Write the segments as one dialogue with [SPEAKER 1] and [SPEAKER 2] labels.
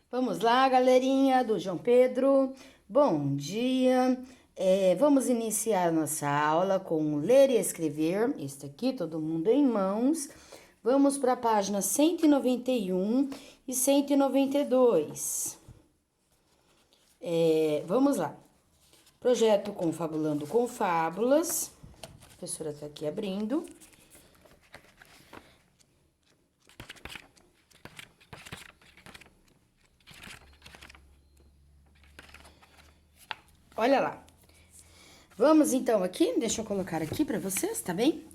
[SPEAKER 1] Vamos lá, galerinha do João Pedro. Bom dia. Vamos iniciar nossa aula com ler e escrever. Este aqui, todo mundo em mãos. Vamos para a página 191 e 192. Vamos lá. Projeto Confabulando com Fábulas. A professora está aqui abrindo. Olha lá. Vamos então aqui, deixa eu colocar aqui para vocês, tá bem?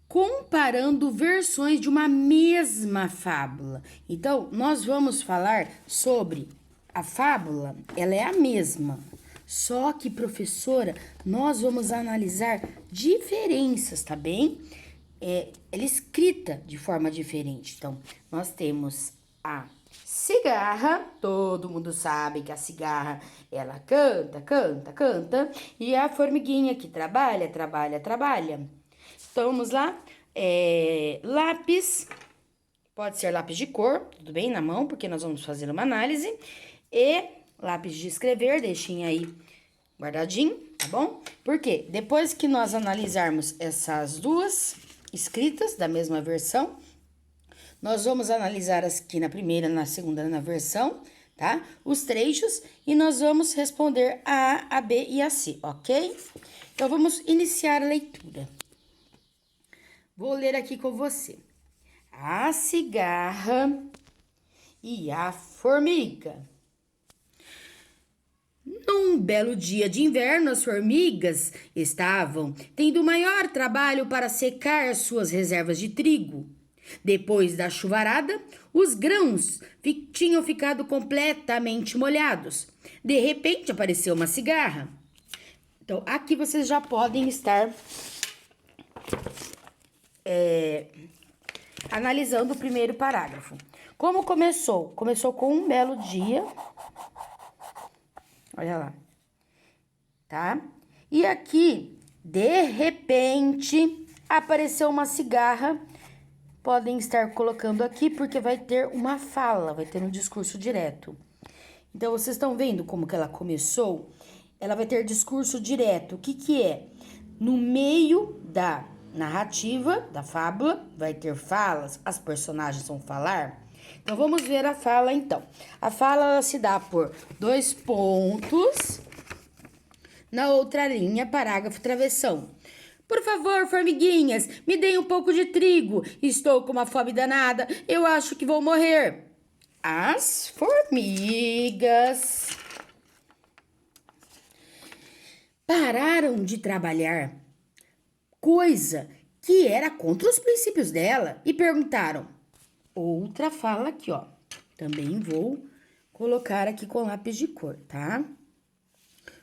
[SPEAKER 1] Comparando versões de uma mesma fábula. Então, nós vamos falar sobre a fábula, ela é a mesma. Só que, professora, nós vamos analisar diferenças, tá bem? Ela é escrita de forma diferente. Então, nós temos a cigarra, todo mundo sabe que a cigarra, ela canta, canta, canta. E a formiguinha que trabalha, trabalha, trabalha. Então, vamos lá. Lápis, pode ser lápis de cor, tudo bem, na mão, porque nós vamos fazer uma análise. E lápis de escrever, deixem aí guardadinho, tá bom? Porque depois que nós analisarmos essas duas escritas da mesma versão, nós vamos analisar aqui na primeira, na segunda, na versão, tá? Os trechos e nós vamos responder a A, B e a C, ok? Então, vamos iniciar a leitura. Vou ler aqui com você. A cigarra e a formiga. Num belo dia de inverno, as formigas estavam tendo o maior trabalho para secar suas reservas de trigo. Depois da chuvarada, os grãos tinham ficado completamente molhados. De repente, apareceu uma cigarra. Então, aqui vocês já podem estar analisando o primeiro parágrafo. Como começou? Começou com um belo dia. Olha lá. Tá? E aqui, de repente, apareceu uma cigarra. Podem estar colocando aqui porque vai ter uma fala, vai ter um discurso direto. Então, vocês estão vendo como que ela começou? Ela vai ter discurso direto. O que que é? No meio da narrativa, da fábula, vai ter falas, as personagens vão falar. Então, vamos ver a fala, então. A fala, ela se dá por 2 pontos. Na outra linha, parágrafo, travessão. Por favor, formiguinhas, me deem um pouco de trigo. Estou com uma fome danada. Eu acho que vou morrer. As formigas pararam de trabalhar, coisa que era contra os princípios dela, e perguntaram. Outra fala aqui, ó. Também vou colocar aqui com lápis de cor, tá?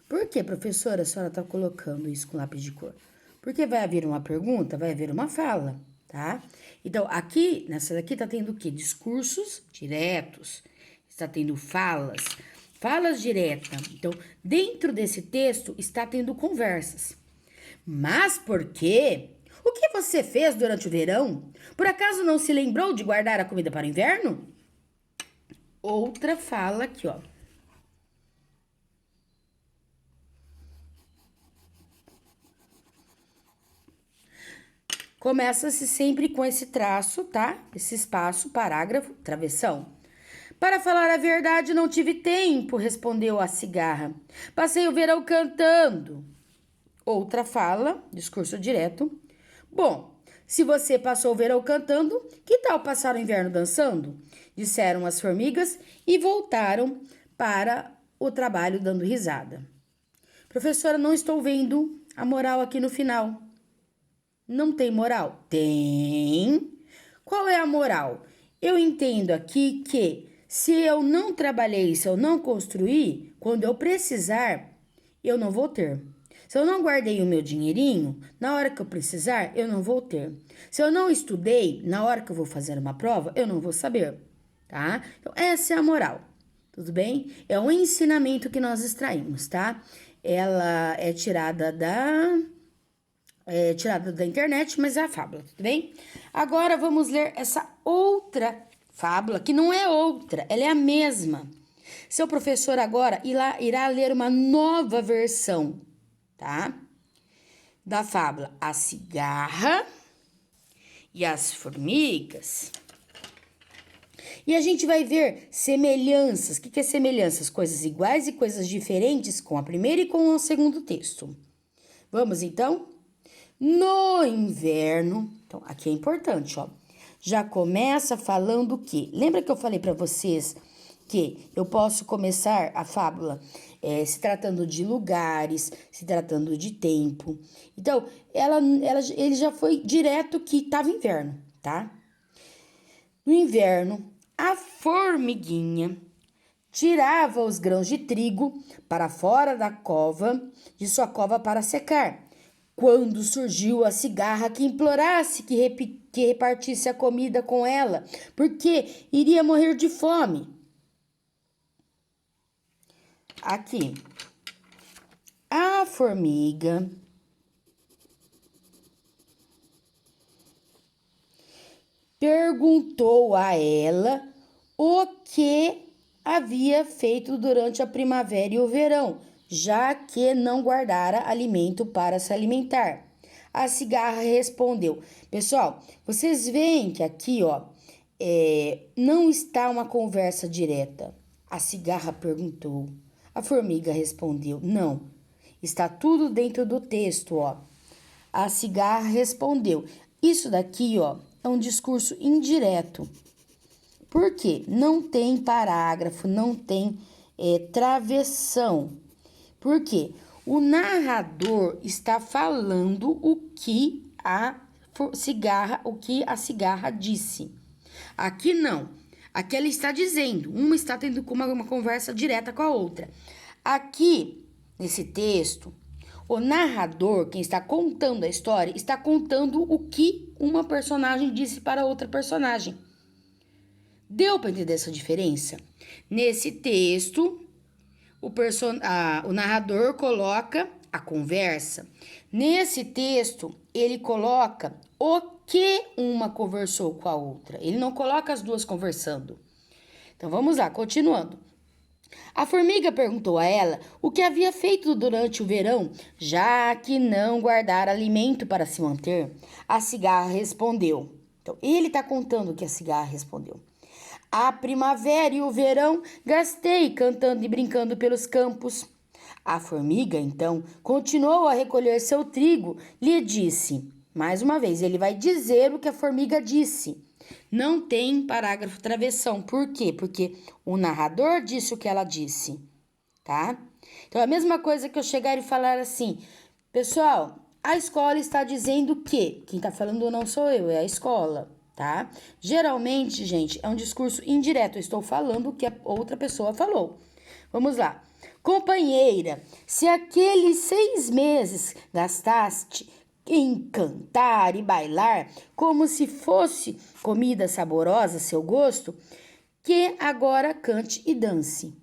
[SPEAKER 1] Por que, professora, a senhora tá colocando isso com lápis de cor? Porque vai haver uma pergunta, vai haver uma fala, tá? Então, aqui, nessa daqui, tá tendo o quê? Discursos diretos. Está tendo falas. Falas diretas. Então, dentro desse texto, está tendo conversas. Mas por quê? O que você fez durante o verão? Por acaso não se lembrou de guardar a comida para o inverno? Outra fala aqui, ó. Começa-se sempre com esse traço, tá? Esse espaço, parágrafo, travessão. Para falar a verdade, não tive tempo, respondeu a cigarra. Passei o verão cantando. Outra fala, discurso direto. Bom, se você passou o verão cantando, que tal passar o inverno dançando? Disseram as formigas e voltaram para o trabalho dando risada. Professora, não estou vendo a moral aqui no final. Não tem moral? Tem. Qual é a moral? Eu entendo aqui que se eu não trabalhei, se eu não construir, quando eu precisar, eu não vou ter. Se eu não guardei o meu dinheirinho, na hora que eu precisar, eu não vou ter. Se eu não estudei, na hora que eu vou fazer uma prova, eu não vou saber, tá? Então, essa é a moral, tudo bem? É um ensinamento que nós extraímos, tá? Ela é tirada da internet, mas é a fábula, tudo bem? Agora vamos ler essa outra fábula, que não é outra, ela é a mesma. Seu professor agora irá ler uma nova versão, tá? Da fábula A Cigarra e as Formigas. E a gente vai ver semelhanças. O que é semelhanças? Coisas iguais e coisas diferentes com a primeira e com o segundo texto. Vamos então? No inverno, então aqui é importante, ó. Já começa falando que, lembra que eu falei para vocês que eu posso começar a fábula se tratando de lugares, se tratando de tempo. Então, ele já foi direto que estava inverno, tá? No inverno, a formiguinha tirava os grãos de trigo para fora de sua cova para secar. Quando surgiu a cigarra que implorasse que repartisse a comida com ela, porque iria morrer de fome. Aqui, a formiga perguntou a ela o que havia feito durante a primavera e o verão, já que não guardara alimento para se alimentar. A cigarra respondeu. Pessoal, vocês veem que aqui, ó, não está uma conversa direta. A cigarra perguntou. A formiga respondeu. Não, está tudo dentro do texto, ó. A cigarra respondeu. Isso daqui, ó, é um discurso indireto. Por quê? Não tem parágrafo, não tem travessão. Por quê? O narrador está falando o que a cigarra disse. Aqui não. Aqui ela está dizendo, uma está tendo uma conversa direta com a outra. Aqui, nesse texto, o narrador, quem está contando a história, está contando o que uma personagem disse para outra personagem. Deu para entender essa diferença? Nesse texto, o narrador coloca a conversa. Nesse texto, ele coloca o que uma conversou com a outra. Ele não coloca as duas conversando. Então, vamos lá, continuando. A formiga perguntou a ela o que havia feito durante o verão, já que não guardara alimento para se manter. A cigarra respondeu. Então, ele está contando o que a cigarra respondeu. A primavera e o verão gastei cantando e brincando pelos campos. A formiga, então, continuou a recolher seu trigo, lhe disse. Mais uma vez, ele vai dizer o que a formiga disse. Não tem parágrafo travessão. Por quê? Porque o narrador disse o que ela disse, tá? Então, é a mesma coisa que eu chegar e falar assim, pessoal, a escola está dizendo que, quem tá falando não sou eu, é a escola, tá? Geralmente, gente, é um discurso indireto, eu estou falando o que a outra pessoa falou. Vamos lá. Companheira, se aqueles 6 meses gastaste em cantar e bailar como se fosse comida saborosa seu gosto, que agora cante e dance.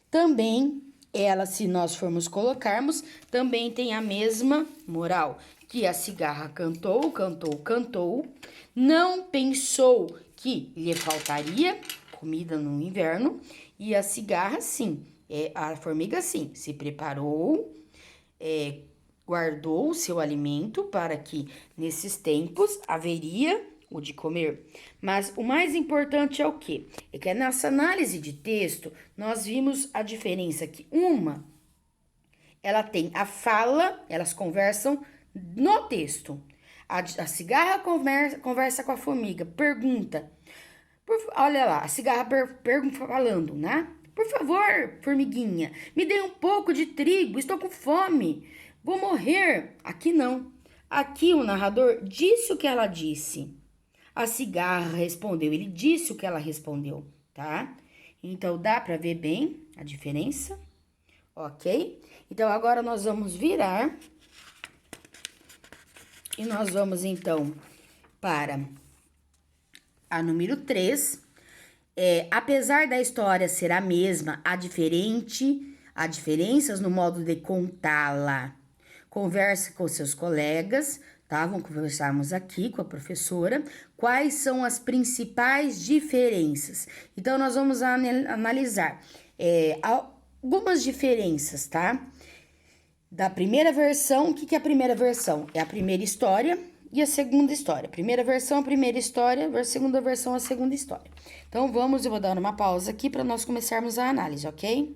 [SPEAKER 1] Também ela, se nós formos colocarmos, também tem a mesma moral, que a cigarra cantou, cantou, cantou, não pensou que lhe faltaria comida no inverno, e a cigarra sim, a formiga sim, se preparou, guardou o seu alimento para que nesses tempos haveria o de comer. Mas o mais importante é o quê? É que nessa análise de texto, nós vimos a diferença que ela tem a fala, elas conversam no texto. A cigarra conversa com a formiga, pergunta. Olha lá, a cigarra pergunta falando, né? Por favor, formiguinha, me dê um pouco de trigo, estou com fome, vou morrer. Aqui não. Aqui o narrador disse o que ela disse. A cigarra respondeu, ele disse o que ela respondeu, tá? Então, dá pra ver bem a diferença, ok? Então, agora nós vamos virar e nós vamos, então, para a número 3. Apesar da história ser a mesma, há diferenças no modo de contá-la. Converse com seus colegas tá? Vamos conversarmos aqui com a professora quais são as principais diferenças. Então, nós vamos analisar algumas diferenças, tá? Da primeira versão, o que é a primeira versão? É a primeira história e a segunda história. Primeira versão, a primeira história, a segunda versão, a segunda história. Então, eu vou dar uma pausa aqui para nós começarmos a análise, ok?